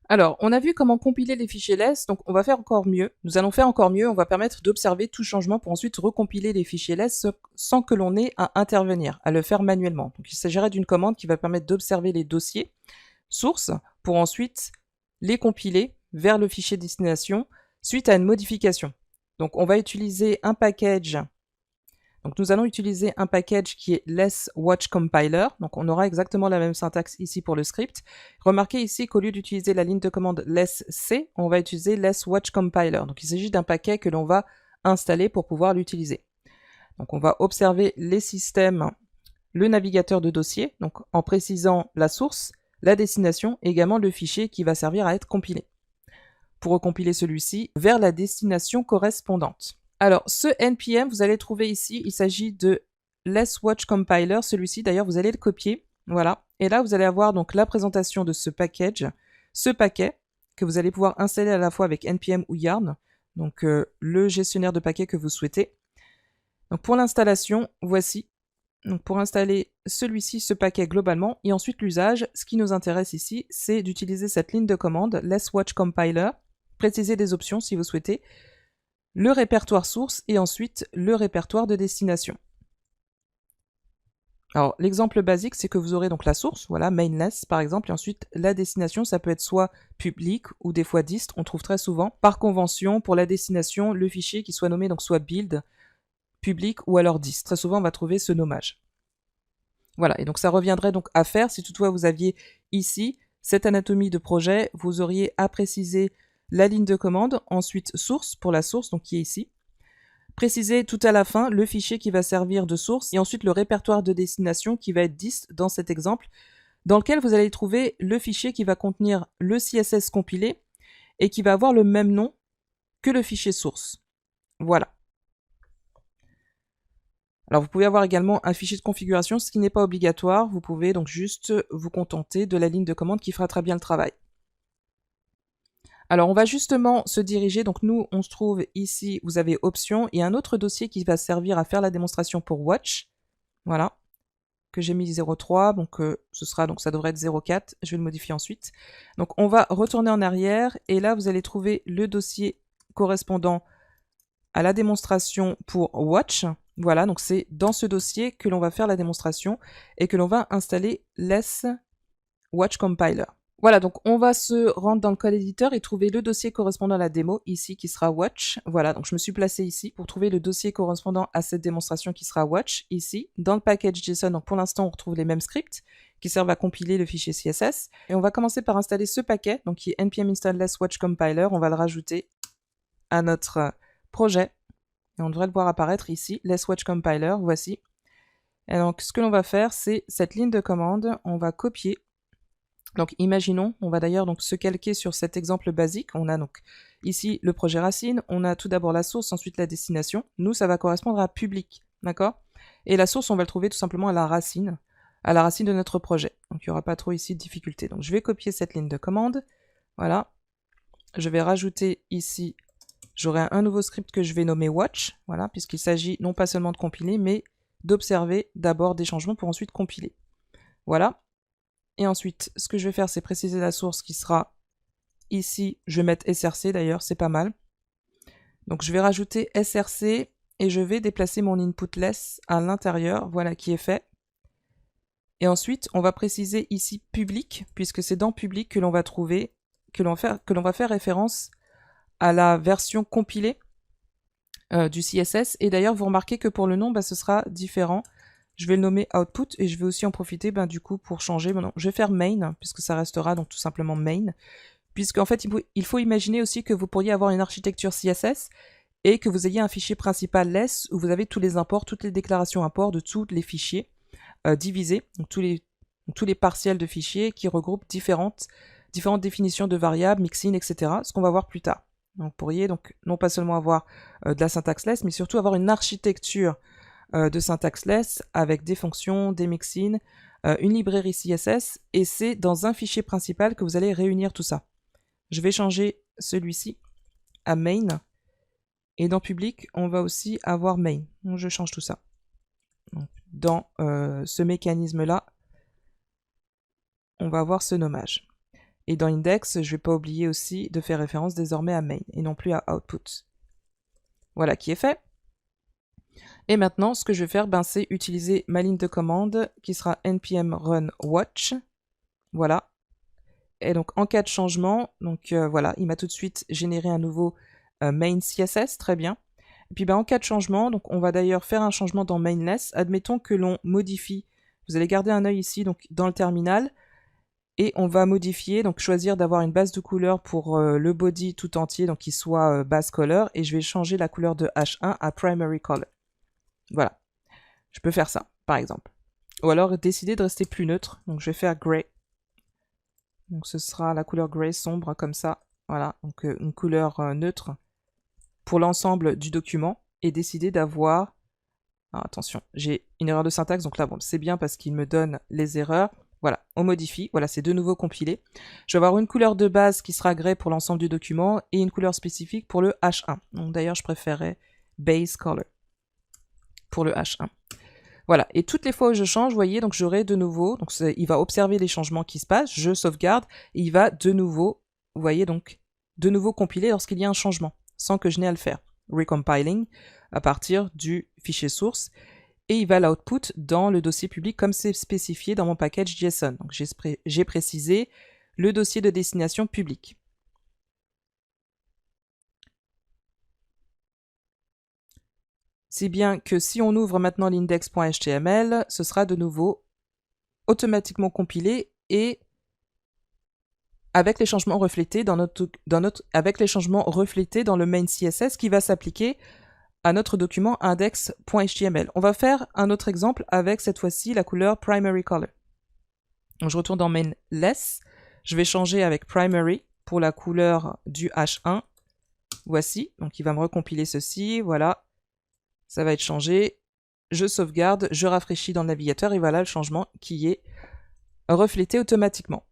Alors, on a vu comment compiler les fichiers less, donc on va faire encore mieux. Nous allons faire encore mieux, on va permettre d'observer tout changement pour ensuite recompiler les fichiers less sans que l'on ait à intervenir, à le faire manuellement. Donc il s'agirait d'une commande qui va permettre d'observer les dossiers sources pour ensuite les compiler vers le fichier destination suite à une modification. Donc on va utiliser un package. Donc nous allons utiliser un package qui est less watch compiler. Donc on aura exactement la même syntaxe ici pour le script. Remarquez ici qu'au lieu d'utiliser la ligne de commande less c, on va utiliser less watch compiler. Donc il s'agit d'un paquet que l'on va installer pour pouvoir l'utiliser. Donc on va observer les systèmes, le navigateur de dossier, donc en précisant la source, la destination et également le fichier qui va servir à être compilé. Pour recompiler celui-ci vers la destination correspondante. Alors, ce npm, vous allez trouver ici, il s'agit de less watch compiler. Celui-ci, d'ailleurs, vous allez le copier. Voilà. Et là, vous allez avoir donc la présentation de ce package, ce paquet, que vous allez pouvoir installer à la fois avec npm ou yarn, donc le gestionnaire de paquets que vous souhaitez. Donc pour l'installation, voici. Donc pour installer celui-ci, ce paquet globalement, et ensuite l'usage, ce qui nous intéresse ici, c'est d'utiliser cette ligne de commande, less watch compiler, préciser des options si vous souhaitez, le répertoire source et ensuite le répertoire de destination. Alors l'exemple basique, c'est que vous aurez donc la source, voilà, mainless par exemple, et ensuite la destination, ça peut être soit public ou des fois dist, on trouve très souvent. Par convention, pour la destination, le fichier qui soit nommé donc soit build, public ou alors dist. Très souvent, on va trouver ce nommage. Voilà, et donc ça reviendrait donc à faire si toutefois vous aviez ici cette anatomie de projet, vous auriez à préciser la ligne de commande, ensuite source pour la source, donc qui est ici. Préciser tout à la fin le fichier qui va servir de source et ensuite le répertoire de destination qui va être dist dans cet exemple, dans lequel vous allez trouver le fichier qui va contenir le CSS compilé et qui va avoir le même nom que le fichier source. Voilà. Alors vous pouvez avoir également un fichier de configuration, ce qui n'est pas obligatoire, vous pouvez donc juste vous contenter de la ligne de commande qui fera très bien le travail. Alors on va justement se diriger, donc nous on se trouve ici, vous avez options, et un autre dossier qui va servir à faire la démonstration pour watch, voilà, que j'ai mis 0.3, donc ça devrait être 0.4, je vais le modifier ensuite. Donc on va retourner en arrière, et là vous allez trouver le dossier correspondant à la démonstration pour watch. Voilà, donc c'est dans ce dossier que l'on va faire la démonstration et que l'on va installer less watch compiler. Voilà, donc on va se rendre dans le code éditeur et trouver le dossier correspondant à la démo, ici qui sera watch. Voilà, donc je me suis placé ici pour trouver le dossier correspondant à cette démonstration qui sera watch, ici. Dans le package JSON, donc pour l'instant on retrouve les mêmes scripts qui servent à compiler le fichier CSS. Et on va commencer par installer ce paquet, donc qui est npm install less watch compiler. On va le rajouter à notre projet. Et on devrait le voir apparaître ici, less watch compiler, voici. Et donc ce que l'on va faire, c'est cette ligne de commande, on va copier. Donc imaginons, on va d'ailleurs donc se calquer sur cet exemple basique. On a donc ici le projet racine, on a tout d'abord la source, ensuite la destination. Nous, ça va correspondre à public, d'accord? Et la source, on va le trouver tout simplement à la racine de notre projet. Donc il n'y aura pas trop ici de difficulté. Donc je vais copier cette ligne de commande, voilà. Je vais rajouter ici, j'aurai un nouveau script que je vais nommer watch, voilà, puisqu'il s'agit non pas seulement de compiler, mais d'observer d'abord des changements pour ensuite compiler. Voilà. Et ensuite, ce que je vais faire, c'est préciser la source qui sera ici. Je vais mettre src d'ailleurs, c'est pas mal. Donc je vais rajouter src et je vais déplacer mon input less à l'intérieur, voilà qui est fait. Et ensuite, on va préciser ici public, puisque c'est dans public que l'on va trouver, que l'on va faire référence à la version compilée du CSS. Et d'ailleurs, vous remarquez que pour le nom, ce sera différent. Je vais le nommer output et je vais aussi en profiter du coup pour changer. Maintenant, je vais faire main, puisque ça restera donc tout simplement main. Puisqu'en fait, il faut imaginer aussi que vous pourriez avoir une architecture CSS et que vous ayez un fichier principal less où vous avez tous les imports, toutes les déclarations import de tous les fichiers divisés, donc tous les partiels de fichiers qui regroupent différentes définitions de variables, mixin, etc. Ce qu'on va voir plus tard. Donc, vous pourriez donc non pas seulement avoir de la syntaxe less, mais surtout avoir une architecture de syntaxe less avec des fonctions, des mixins, une librairie CSS, et c'est dans un fichier principal que vous allez réunir tout ça. Je vais changer celui-ci à main, et dans public, on va aussi avoir main. Donc je change tout ça. Donc, dans ce mécanisme-là, on va avoir ce nommage. Et dans index, je ne vais pas oublier aussi de faire référence désormais à main et non plus à output. Voilà qui est fait. Et maintenant, ce que je vais faire, c'est utiliser ma ligne de commande qui sera npm run watch. Voilà. Et donc en cas de changement, donc voilà, il m'a tout de suite généré un nouveau main CSS, très bien. Et puis en cas de changement, donc on va d'ailleurs faire un changement dans mainless. Admettons que l'on modifie. Vous allez garder un œil ici donc dans le terminal. Et on va modifier, donc choisir d'avoir une base de couleur pour le body tout entier, donc qui soit base color, et je vais changer la couleur de H1 à primary color. Voilà, je peux faire ça, par exemple. Ou alors décider de rester plus neutre, donc je vais faire gray. Donc ce sera la couleur gray sombre, comme ça. Voilà, donc une couleur neutre pour l'ensemble du document, et décider d'avoir... attention, j'ai une erreur de syntaxe, donc là, bon, c'est bien parce qu'il me donne les erreurs. Voilà, on modifie, voilà, c'est de nouveau compilé. Je vais avoir une couleur de base qui sera gray pour l'ensemble du document et une couleur spécifique pour le H1. Donc d'ailleurs, je préférerais base color pour le H1. Voilà, et toutes les fois où je change, vous voyez, donc j'aurai de nouveau, donc il va observer les changements qui se passent, je sauvegarde, et il va de nouveau, vous voyez, donc de nouveau compiler lorsqu'il y a un changement, sans que je n'ai à le faire. Recompiling à partir du fichier source. Et il va l'output dans le dossier public comme c'est spécifié dans mon package JSON. Donc j'ai précisé le dossier de destination public. Si bien que si on ouvre maintenant l'index.html, ce sera de nouveau automatiquement compilé et avec les changements reflétés avec les changements reflétés dans le main CSS qui va s'appliquer à notre document index.html. On va faire un autre exemple avec cette fois-ci la couleur primary color. Donc je retourne dans mainless, je vais changer avec primary pour la couleur du H1. Voici, donc il va me recompiler ceci, voilà, ça va être changé. Je sauvegarde, je rafraîchis dans le navigateur et voilà le changement qui est reflété automatiquement.